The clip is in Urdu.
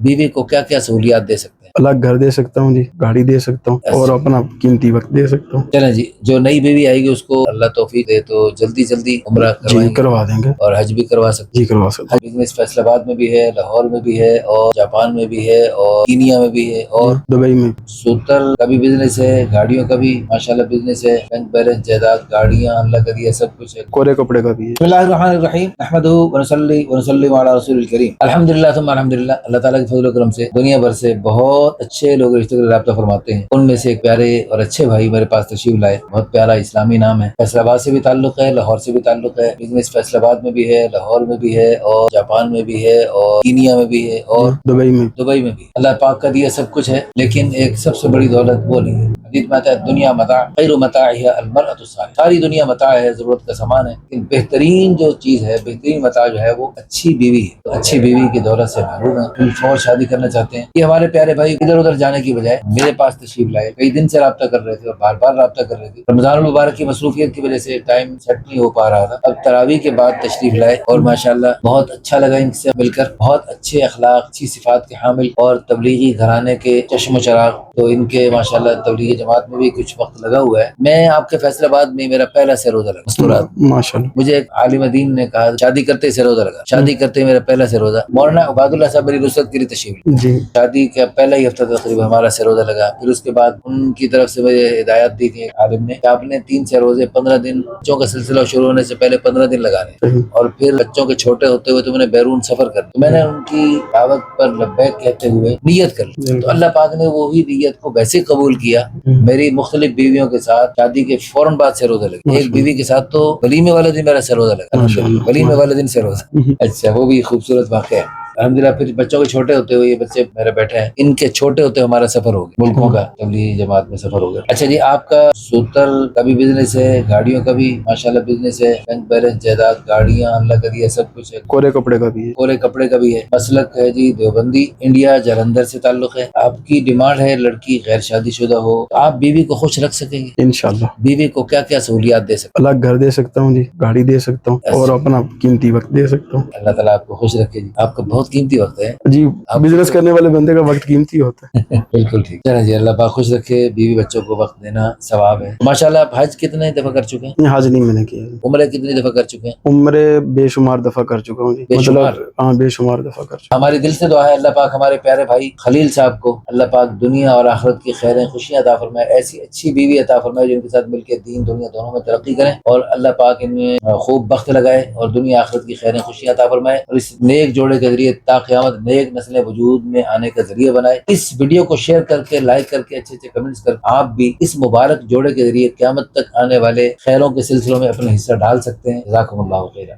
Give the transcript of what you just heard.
بیوی کو کیا کیا سہولیات دے سکتے ہیں؟ الگ گھر دے سکتا ہوں جی، گاڑی دے سکتا ہوں اور اپنا قیمتی وقت دے سکتا ہوں۔ چلیں جی، جو نئی بیوی آئے گی اس کو اللہ توفیق دے تو جلدی جلدی عمرہ جی کروا دیں گے، اور حج بھی کروا سکتے جی کروا سکتے ہیں۔ بزنس فیصل آباد میں بھی ہے، لاہور میں بھی ہے، اور جاپان میں بھی ہے، اور کینیا میں بھی ہے، اور دبئی میں سوتر کا بھی بزنس ہے، گاڑیوں کا بھی ماشاءاللہ بزنس ہے، بینک بیلنس، جائیداد، گاڑیاں، اللہ کا دیا سب کچھ ہے۔ کورے کپڑے کا بھی ہے۔ بسم اللہ الرحمن الرحیم، نحمدہ ونصلی ونسلم علی رسول الکریم، الحمدللہ ثم الحمدللہ۔ اللہ تعالیٰ کے فضل و کرم سے دنیا بھر سے بہت اچھے لوگ رشتے کا رابطہ فرماتے ہیں، ان میں سے ایک پیارے اور اچھے بھائی میرے پاس تشریف لائے، بہت پیارا اسلامی نام ہے، فیصل آباد سے بھی تعلق ہے، لاہور سے بھی تعلق ہے، بزنس فیصل آباد میں بھی ہے، لاہور میں بھی ہے، اور جاپان میں بھی ہے، اور کینیا میں بھی ہے، اور دبئی میں بھی۔ اللہ پاک کا دیا سب کچھ ہے، لیکن ایک سب سے بڑی دولت وہ نہیں ہے۔ حدیث میں آتا ہے دنیا متاع خیر متاعها المرأة الصالحة، ساری دنیا متاع ہے، ضرورت کا سامان ہے، لیکن بہترین جو چیز ہے، بہترین متاع جو ہے وہ اچھی بیوی ہے۔ تو اچھی بیوی کی دولت سے محروم ہیں، ہم فوج شادی کرنا چاہتے ہیں۔ یہ ہمارے پیارے بھائی ادھر ادھر جانے کی بجائے میرے پاس تشریف لائے، کئی دن سے رابطہ کر رہے تھے اور بار بار رابطہ کر رہے تھے، رمضان المبارک کی مصروفیت کی وجہ سے ٹائم سیٹ نہیں ہو پا رہا تھا، اب تراویح کے بعد تشریف لائے اور ماشاءاللہ بہت اچھا لگا ان سے مل کر، بہت اچھے اخلاق، اچھی صفات کے حامل اور تبلیغی گھرانے کے چشم و چراغ، تو ان کے ماشاءاللہ تبلیغی جماعت میں بھی کچھ وقت لگا ہوا ہے۔ میں آپ کے فیصل آباد میں میرا پہلا سے روزہ لگا مستورات، ماشاءاللہ۔ مجھے ایک عالم دین نے کہا شادی کرتے سے روزہ لگا، شادی کرتے میرا پہلا سے روزہ، مولانا عباد اللہ صاحب میری نصرت کے لیے تشریف، جی شادی کا پہلا ہی ہفتہ تقریبا ہمارا سے روزہ لگا، پھر اس کے بعد ان کی طرف سے مجھے ہدایت دی تھی ایک عالم نے کہ آپ نے 3 سے روزے 15 دن، بچوں کا سلسلہ شروع ہونے سے پہلے 15 دن لگانے، اور پھر بچوں کے چھوٹے ہوتے ہوئے تو میں نے بیرون سفر کر دیا۔ میں نے ان کی دعوت پر لبیک کہتے ہوئے نیت کر لی، تو اللہ پاک نے وہی نیت کو ویسے قبول کیا۔ میری مختلف بیویوں کے ساتھ شادی کے فوراً بعد سے روزہ لگا، ایک بیوی کے ساتھ تو ولیمے والے دن میرا سے روزہ لگا، ولیمے والے دن سے روزہ، اچھا وہ بھی خوبصورت واقعہ ہے الحمدللہ۔ پھر بچوں کے چھوٹے ہوتے ہوئے، یہ بچے میرے بیٹھے ہیں، ان کے چھوٹے ہوتے ہمارا سفر ہو گیا، ملکوں کا تبلیغی جماعت میں سفر ہو گیا۔ اچھا جی، آپ کا سوتر کا بھی بزنس ہے، گاڑیوں کا بھی ماشاءاللہ بزنس ہے، بینک بیلنس، جائیداد، گاڑیاں، اللہ کا دیا سب کچھ ہے، کورے کپڑے کا بھی ہے، کورے کپڑے کا بھی ہے، مسلک ہے جی دیوبندی، انڈیا جلندھر سے تعلق ہے۔ آپ کی ڈیمانڈ ہے لڑکی غیر شادی شدہ ہو، تو آپ بیوی کو خوش رکھ سکیں گے انشاءاللہ۔ بیوی کو کیا کیا سہولیات دے سکتے ہیں؟ الگ گھر دے سکتا ہوں جی، گاڑی دے سکتا ہوں اور اپنا قیمتی وقت دے سکتا ہوں۔ اللہ تعالیٰ آپ کو خوش رکھے جی، آپ کا بہت قیمتی وقت ہے جی، بزنس کرنے والے بندے کا وقت قیمتی ہوتا ہے۔ بالکل ٹھیک، چلیں جی، اللہ پاک خوش رکھے، بیوی بچوں کو وقت دینا ثواب ہے ماشاءاللہ۔ آپ حج کتنے دفعہ کر چکے ہیں؟ حج نہیں میں نے کیا، عمرے کتنی دفعہ کر چکے ہیں؟ عمرے بے شمار دفعہ کر چکا ہوں جی، بے شمار؟ ہاں بے شمار دفعہ کر چکا ہوں۔ ہماری دل سے دعا ہے اللہ پاک ہمارے پیارے بھائی خلیل صاحب کو اللہ پاک دنیا اور آخرت کی خیریں خوشیاں عطا فرمائے، ایسی اچھی بیوی عطا فرمائے جو ان کے ساتھ مل کے دین دنیا دونوں میں ترقی کریں، اور اللہ پاک ان میں خوب بخت لگائے اور دنیا آخرت کی خیریں خوشیاں عطا فرمائے، اور اس نیک جوڑے کے ذریعے تا قیامت نیک نسلیں وجود میں آنے کا ذریعہ بنائے۔ اس ویڈیو کو شیئر کر کے، لائک کر کے، اچھے اچھے کمنٹس کر آپ بھی اس مبارک جوڑے کے ذریعے قیامت تک آنے والے خیروں کے سلسلوں میں اپنا حصہ ڈال سکتے ہیں۔ جزاکم اللہ خیرا۔